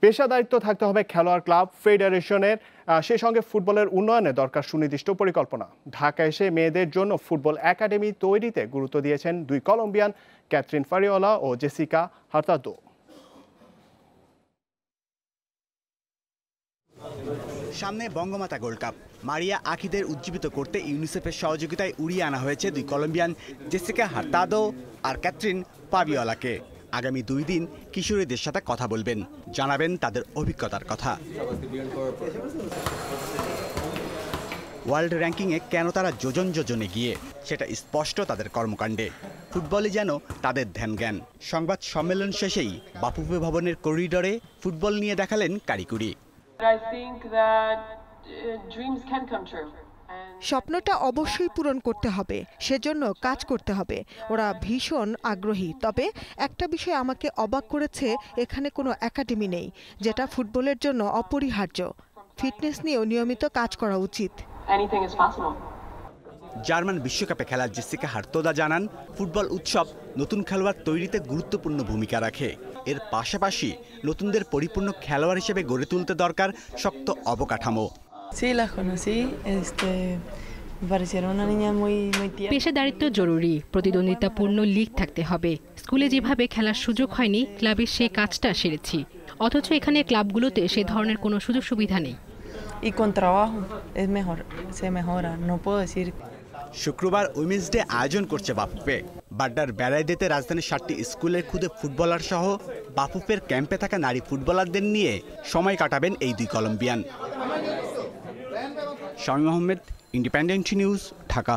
পেশাদারিত্ব থাকতে হবে খেলোয়াড় ক্লাব ফেডারেশনের, সেই সঙ্গে ফুটবলের উন্নয়নে দরকার সুনির্দিষ্ট পরিকল্পনা। ঢাকা এসে মেয়েদের জন্য ফুটবল একাডেমি তৈরিতে গুরুত্ব দিয়েছেন দুই কলম্বিয়ান, ক্যাথরিন ফারিওলা ও জেসিকা হার্তাদো। সামনে বঙ্গমাতা গোল্ড কাপ। মারিয়া আখিদের উজ্জীবিত করতে ইউনিসেফের সহযোগিতায় উড়িয়ে আনা হয়েছে দুই কলম্বিয়ান জেসিকা হার্তাদো আর ক্যাথরিন ফারিওলাকে। আগামী 2 দিন কিশোরীদের সাথে কথা বলবেন, জানাবেন তাদের অভিজ্ঞতার কথা। ওয়ার্ল্ড র্যাঙ্কিংয়ে কেন তারা যোজনে গিয়ে সেটা স্পষ্ট তাদের কর্মকাণ্ডে। ফুটবলে যেন তাদের ধ্যান জ্ঞান। সংবাদ সম্মেলন শেষেই বাফুফে ভবনের করিডোরে ফুটবল নিয়ে দেখালেন কারিকুরি। স্বপ্নটা অবশ্যই পূরণ করতে হবে, সেজন্য কাজ করতে হবে। ওরা ভীষণ আগ্রহী। তবে একটা বিষয় আমাকে অবাক করেছে, এখানে কোনো একাডেমি নেই, যেটা ফুটবলের জন্য অপরিহার্য। ফিটনেস নিয়েও নিয়মিত কাজ করা উচিত। জার্মান বিশ্বকাপে খেলা জেসিকা হার্তাদো জানান, ফুটবল উৎসব নতুন খেলোয়াড় তৈরিতে গুরুত্বপূর্ণ ভূমিকা রাখে। এর পাশাপাশি নতুনদের পরিপূর্ণ খেলোয়াড় হিসেবে গড়ে তুলতে দরকার শক্ত অবকাঠামো। পেশাদারিত্ব জরুরি, প্রতিদ্বন্দ্বিতাপূর্ণ লিগ থাকতে হবে। স্কুলে যেভাবে খেলার সুযোগ হয়নি, ক্লাবে সে কাজটা সেরেছি। অথচ এখানে ক্লাবগুলোতে সে ধরনের কোনো সুযোগ সুবিধা নেই। শুক্রবার উইমেন্স ডে আয়োজন করছে বাফুফে। বাড্ডার বেড়াইদেতে রাজধানীর 7টি স্কুলের খুদে ফুটবলার সহ বাফুফের ক্যাম্পে থাকা নারী ফুটবলারদের নিয়ে সময় কাটাবেন এই দুই Colombian. Shamim Ahmed, Independent News, Dhaka.